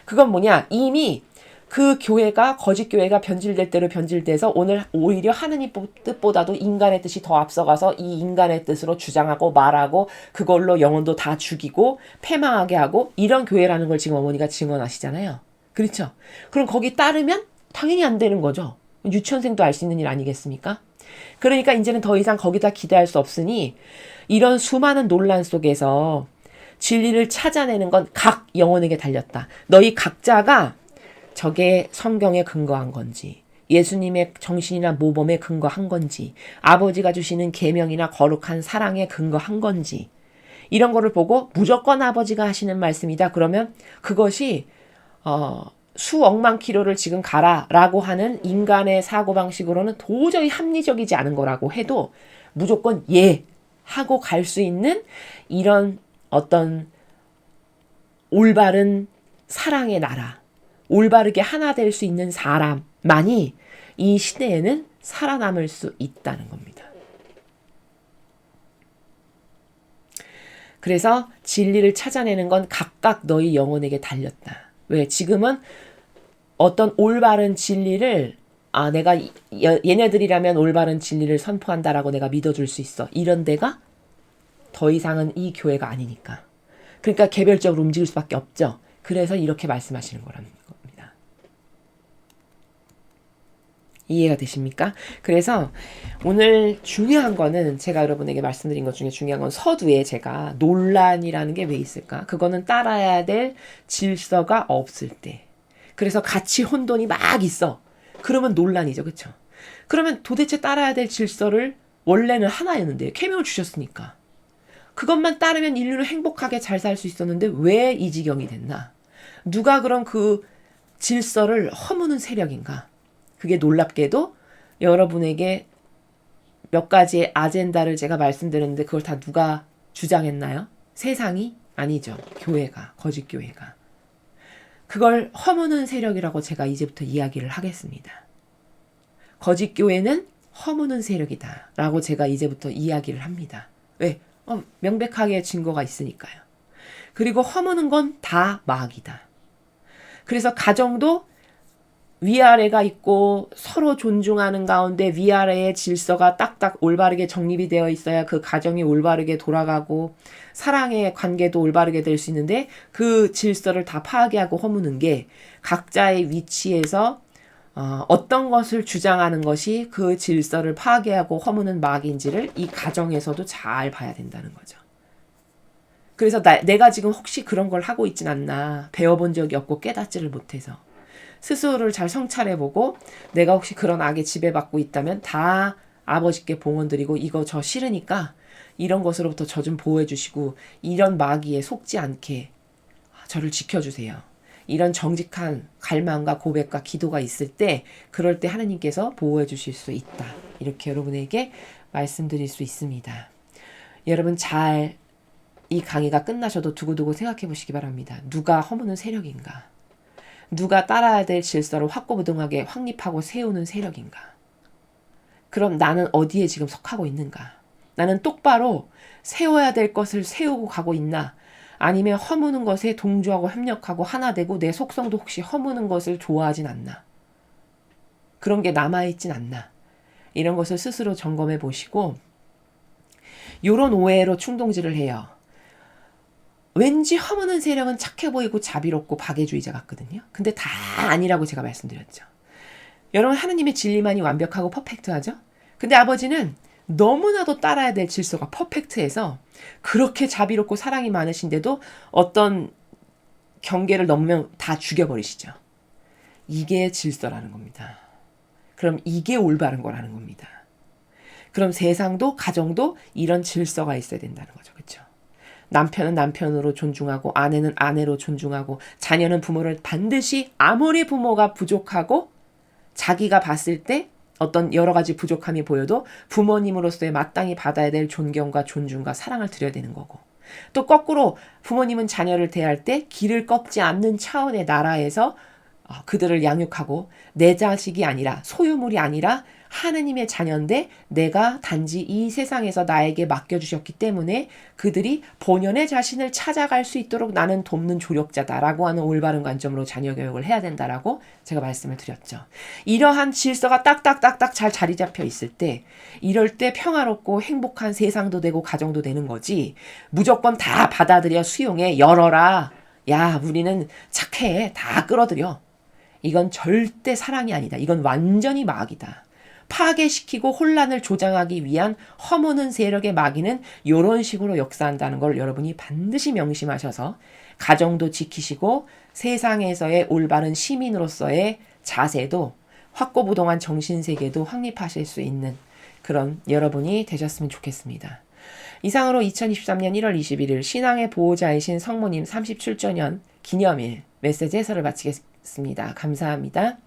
그건 뭐냐? 이미 그 교회가 거짓 교회가 변질될 대로 변질돼서 오늘 오히려 하느님 뜻보다도 인간의 뜻이 더 앞서가서 이 인간의 뜻으로 주장하고 말하고 그걸로 영혼도 다 죽이고 패망하게 하고 이런 교회라는 걸 지금 어머니가 증언하시잖아요. 그렇죠? 그럼 거기 따르면 당연히 안 되는 거죠. 유치원생도 알 수 있는 일 아니겠습니까? 그러니까 이제는 더 이상 거기다 기대할 수 없으니 이런 수많은 논란 속에서 진리를 찾아내는 건 각 영혼에게 달렸다. 너희 각자가 저게 성경에 근거한 건지, 예수님의 정신이나 모범에 근거한 건지, 아버지가 주시는 계명이나 거룩한 사랑에 근거한 건지, 이런 거를 보고 무조건 아버지가 하시는 말씀이다. 그러면 그것이 수억만 킬로를 지금 가라라고 하는 인간의 사고방식으로는 도저히 합리적이지 않은 거라고 해도 무조건 예 하고 갈 수 있는 이런 어떤 올바른 사랑의 나라, 올바르게 하나 될 수 있는 사람만이 이 시대에는 살아남을 수 있다는 겁니다. 그래서 진리를 찾아내는 건 각각 너희 영혼에게 달렸다. 왜? 지금은 어떤 올바른 진리를 내가 얘네들이라면 올바른 진리를 선포한다라고 내가 믿어줄 수 있어. 이런 데가 더 이상은 이 교회가 아니니까. 그러니까 개별적으로 움직일 수밖에 없죠. 그래서 이렇게 말씀하시는 거라는 겁니다. 이해가 되십니까? 그래서 오늘 중요한 거는 제가 여러분에게 말씀드린 것 중에 중요한 건 서두에 제가 논란이라는 게 왜 있을까? 그거는 따라야 될 질서가 없을 때. 그래서 같이 혼돈이 막 있어. 그러면 논란이죠. 그렇죠? 그러면 도대체 따라야 될 질서를 원래는 하나였는데 계명을 주셨으니까. 그것만 따르면 인류는 행복하게 잘 살 수 있었는데 왜 이 지경이 됐나? 누가 그럼 그 질서를 허무는 세력인가? 그게 놀랍게도 여러분에게 몇 가지의 아젠다를 제가 말씀드렸는데 그걸 다 누가 주장했나요? 세상이? 아니죠. 교회가, 거짓 교회가. 그걸 허무는 세력이라고 제가 이제부터 이야기를 하겠습니다. 거짓 교회는 허무는 세력이다 라고 제가 이제부터 이야기를 합니다. 왜? 명백하게 증거가 있으니까요. 그리고 허무는 건 다 마귀다. 그래서 가정도 위아래가 있고 서로 존중하는 가운데 위아래의 질서가 딱딱 올바르게 정립이 되어 있어야 그 가정이 올바르게 돌아가고 사랑의 관계도 올바르게 될 수 있는데 그 질서를 다 파괴하고 허무는 게 각자의 위치에서 어떤 것을 주장하는 것이 그 질서를 파괴하고 허무는 마귀인지를 이 가정에서도 잘 봐야 된다는 거죠. 그래서 내가 지금 혹시 그런 걸 하고 있진 않나 배워본 적이 없고 깨닫지를 못해서 스스로를 잘 성찰해보고 내가 혹시 그런 악에 지배받고 있다면 다 아버지께 봉헌드리고 이거 저 싫으니까 이런 것으로부터 저 좀 보호해주시고 이런 마귀에 속지 않게 저를 지켜주세요. 이런 정직한 갈망과 고백과 기도가 있을 때 그럴 때 하나님께서 보호해 주실 수 있다. 이렇게 여러분에게 말씀드릴 수 있습니다. 여러분 잘 이 강의가 끝나셔도 두고두고 생각해 보시기 바랍니다. 누가 허무는 세력인가? 누가 따라야 될 질서를 확고부동하게 확립하고 세우는 세력인가? 그럼 나는 어디에 지금 속하고 있는가? 나는 똑바로 세워야 될 것을 세우고 가고 있나? 아니면 허무는 것에 동조하고 협력하고 하나 되고 내 속성도 혹시 허무는 것을 좋아하진 않나? 그런 게 남아있진 않나? 이런 것을 스스로 점검해 보시고 이런 오해로 충동질을 해요. 왠지 허무는 세력은 착해 보이고 자비롭고 박애주의자 같거든요. 근데 다 아니라고 제가 말씀드렸죠. 여러분 하느님의 진리만이 완벽하고 퍼펙트하죠? 근데 아버지는 너무나도 따라야 될 질서가 퍼펙트해서 그렇게 자비롭고 사랑이 많으신데도 어떤 경계를 넘으면 다 죽여버리시죠. 이게 질서라는 겁니다. 그럼 이게 올바른 거라는 겁니다. 그럼 세상도 가정도 이런 질서가 있어야 된다는 거죠. 그렇죠? 남편은 남편으로 존중하고 아내는 아내로 존중하고 자녀는 부모를 반드시 아무리 부모가 부족하고 자기가 봤을 때 어떤 여러 가지 부족함이 보여도 부모님으로서의 마땅히 받아야 될 존경과 존중과 사랑을 드려야 되는 거고 또 거꾸로 부모님은 자녀를 대할 때 길을 꺾지 않는 차원의 나라에서 그들을 양육하고 내 자식이 아니라 소유물이 아니라 하느님의 자녀인데 내가 단지 이 세상에서 나에게 맡겨주셨기 때문에 그들이 본연의 자신을 찾아갈 수 있도록 나는 돕는 조력자다라고 하는 올바른 관점으로 자녀 교육을 해야 된다라고 제가 말씀을 드렸죠. 이러한 질서가 딱딱딱딱 잘 자리 잡혀 있을 때 이럴 때 평화롭고 행복한 세상도 되고 가정도 되는 거지 무조건 다 받아들여 수용해 열어라. 야 우리는 착해 다 끌어들여. 이건 절대 사랑이 아니다. 이건 완전히 마귀다. 파괴시키고 혼란을 조장하기 위한 허무는 세력의 마귀는 이런 식으로 역사한다는 걸 여러분이 반드시 명심하셔서 가정도 지키시고 세상에서의 올바른 시민으로서의 자세도 확고부동한 정신세계도 확립하실 수 있는 그런 여러분이 되셨으면 좋겠습니다. 이상으로 2023년 1월 21일 신앙의 보호자이신 성모님 37주년 기념일 메시지 해설을 마치겠습니다. 감사합니다.